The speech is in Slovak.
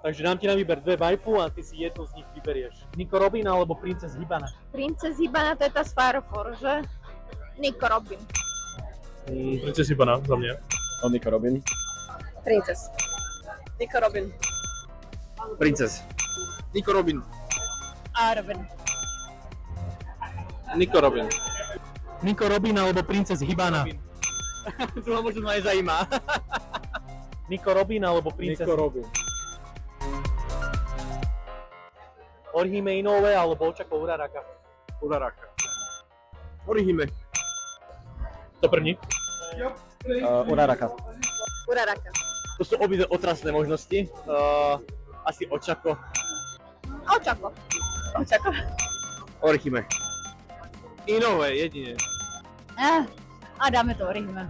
Takže dám ti na výber dve waifu a ty si jednu z nich vyberieš. Nico Robin alebo Princes Hibana? Princes Hibana, to je tá z Fire že? Nico Robin. Princes Hibana za mě. Nico Robin. Princess. Nico Robin. Princess. Nico Robin. Arwen. Nico Robin. Nico Robin alebo Princes Hibana? To ma možno aj zajímá. Nico Robin alebo Princes Robin. Orihime Inoue alebo Ochako Uraraka? Uraraka. Orihime. To první. Uraraka. Uraraka. To sú obidve otrasné možnosti. Asi Ochako. Ochako. Ochako. Orihime. Inoue jedine. A dáme to Orihime.